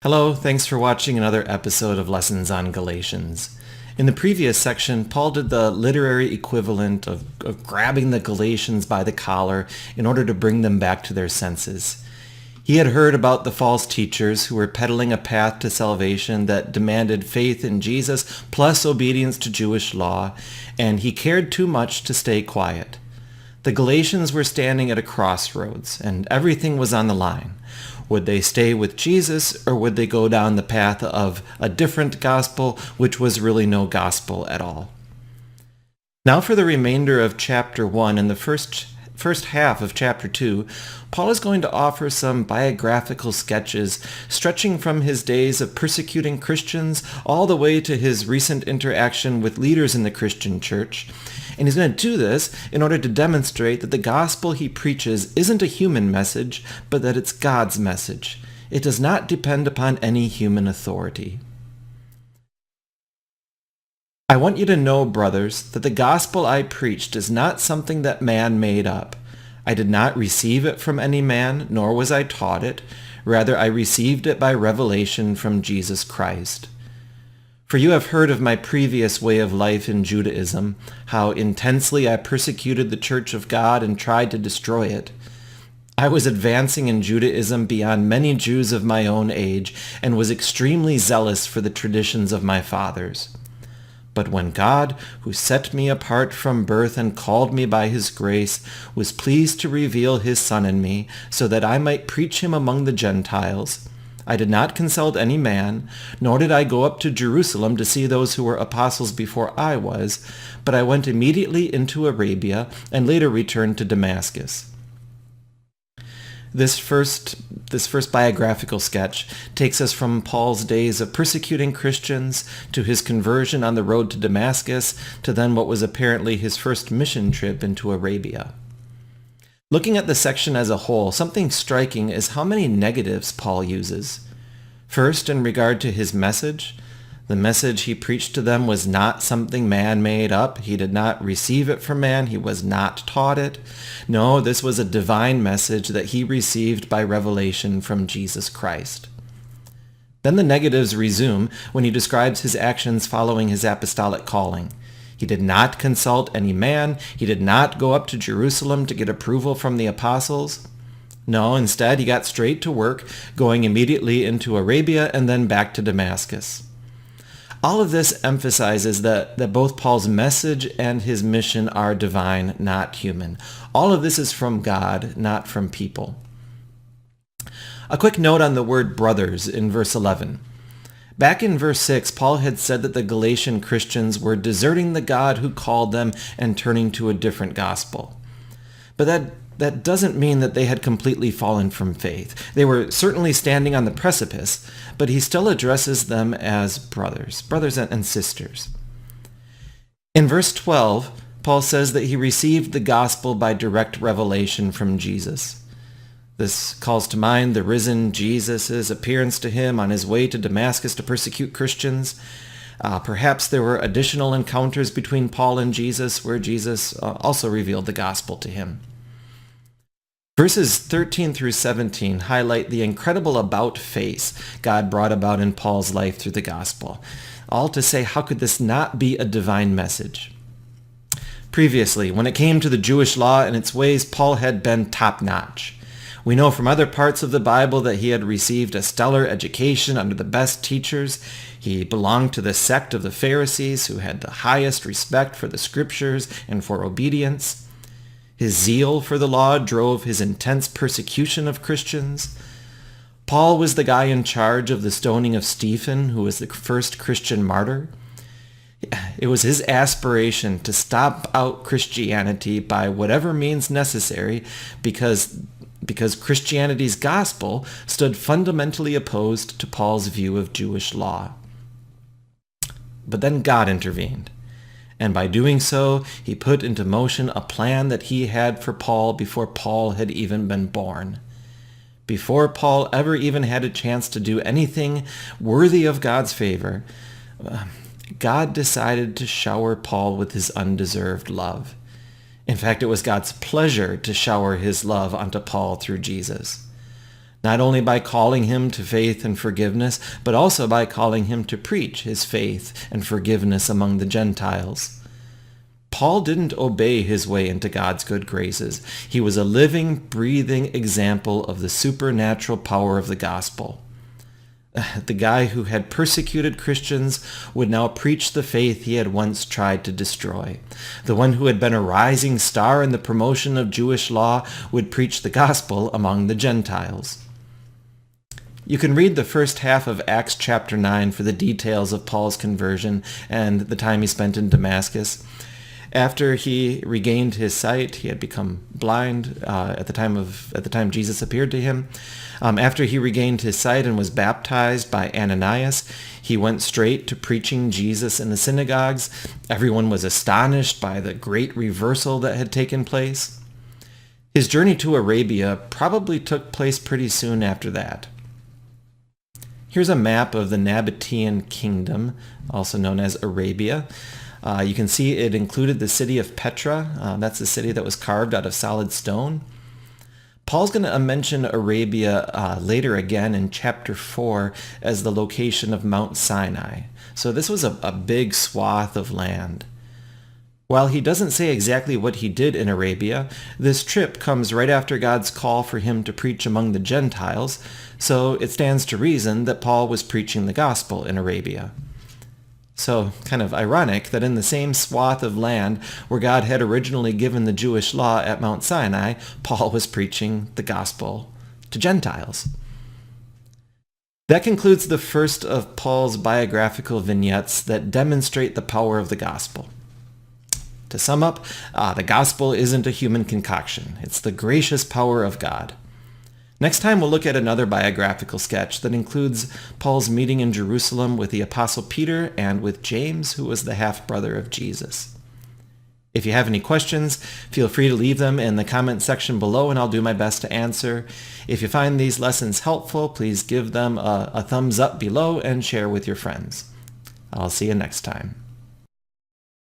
Hello, thanks for watching another episode of Lessons on Galatians. In the previous section, Paul did the literary equivalent of grabbing the Galatians by the collar in order to bring them back to their senses. He had heard about the false teachers who were peddling a path to salvation that demanded faith in Jesus plus obedience to Jewish law, and he cared too much to stay quiet. The Galatians were standing at a crossroads, and everything was on the line. Would they stay with Jesus, or would they go down the path of a different gospel, which was really no gospel at all? Now for the remainder of chapter 1 and the first half of chapter 2, Paul is going to offer some biographical sketches stretching from his days of persecuting Christians all the way to his recent interaction with leaders in the Christian church. And he's going to do this in order to demonstrate that the gospel he preaches isn't a human message, but that it's God's message. It does not depend upon any human authority. I want you to know, brothers, that the gospel I preached is not something that man made up. I did not receive it from any man, nor was I taught it. Rather, I received it by revelation from Jesus Christ. For you have heard of my previous way of life in Judaism, how intensely I persecuted the church of God and tried to destroy it. I was advancing in Judaism beyond many Jews of my own age and was extremely zealous for the traditions of my fathers. But when God, who set me apart from birth and called me by his grace, was pleased to reveal his Son in me, so that I might preach him among the Gentiles, I did not consult any man, nor did I go up to Jerusalem to see those who were apostles before I was, but I went immediately into Arabia and later returned to Damascus. This first biographical sketch takes us from Paul's days of persecuting Christians to his conversion on the road to Damascus to then what was apparently his first mission trip into Arabia. Looking at the section as a whole, something striking is how many negatives Paul uses. First, in regard to his message, the message he preached to them was not something man made up. He did not receive it from man. He was not taught it. No, this was a divine message that he received by revelation from Jesus Christ. Then the negatives resume when he describes his actions following his apostolic calling. He did not consult any man. He did not go up to Jerusalem to get approval from the apostles. No, instead he got straight to work, going immediately into Arabia and then back to Damascus. All of this emphasizes that both Paul's message and his mission are divine, not human. All of this is from God, not from people. A quick note on the word brothers in verse 11. Back in verse 6, Paul had said that the Galatian Christians were deserting the God who called them and turning to a different gospel. But that doesn't mean that they had completely fallen from faith. They were certainly standing on the precipice, but he still addresses them as brothers and sisters. In verse 12, Paul says that he received the gospel by direct revelation from Jesus. This calls to mind the risen Jesus' appearance to him on his way to Damascus to persecute Christians. Perhaps there were additional encounters between Paul and Jesus where Jesus also revealed the gospel to him. Verses 13 through 17 highlight the incredible about-face God brought about in Paul's life through the gospel. All to say, how could this not be a divine message? Previously, when it came to the Jewish law and its ways, Paul had been top-notch. We know from other parts of the Bible that he had received a stellar education under the best teachers. He belonged to the sect of the Pharisees, who had the highest respect for the scriptures and for obedience. His zeal for the law drove his intense persecution of Christians. Paul was the guy in charge of the stoning of Stephen, who was the first Christian martyr. It was his aspiration to stomp out Christianity by whatever means necessary because Christianity's gospel stood fundamentally opposed to Paul's view of Jewish law. But then God intervened. And by doing so, he put into motion a plan that he had for Paul before Paul had even been born. Before Paul ever even had a chance to do anything worthy of God's favor, God decided to shower Paul with his undeserved love. In fact, it was God's pleasure to shower his love onto Paul through Jesus. not only by calling him to faith and forgiveness, but also by calling him to preach his faith and forgiveness among the Gentiles. Paul didn't obey his way into God's good graces. He was a living, breathing example of the supernatural power of the gospel. The guy who had persecuted Christians would now preach the faith he had once tried to destroy. The one who had been a rising star in the promotion of Jewish law would preach the gospel among the Gentiles. You can read the first half of Acts chapter 9 for the details of Paul's conversion and the time he spent in Damascus. After he regained his sight, he had become blind at the time Jesus appeared to him. After he regained his sight and was baptized by Ananias, he went straight to preaching Jesus in the synagogues. Everyone was astonished by the great reversal that had taken place. His journey to Arabia probably took place pretty soon after that. Here's a map of the Nabatean kingdom, also known as Arabia. You can see it included the city of Petra. That's the city that was carved out of solid stone. Paul's going to mention Arabia later again in chapter 4 as the location of Mount Sinai. So this was a big swath of land. While he doesn't say exactly what he did in Arabia, this trip comes right after God's call for him to preach among the Gentiles, so it stands to reason that Paul was preaching the gospel in Arabia. So, kind of ironic that in the same swath of land where God had originally given the Jewish law at Mount Sinai, Paul was preaching the gospel to Gentiles. That concludes the first of Paul's biographical vignettes that demonstrate the power of the gospel. To sum up, the gospel isn't a human concoction. It's the gracious power of God. Next time we'll look at another biographical sketch that includes Paul's meeting in Jerusalem with the Apostle Peter and with James, who was the half-brother of Jesus. If you have any questions, feel free to leave them in the comment section below and I'll do my best to answer. If you find these lessons helpful, please give them a thumbs up below and share with your friends. I'll see you next time.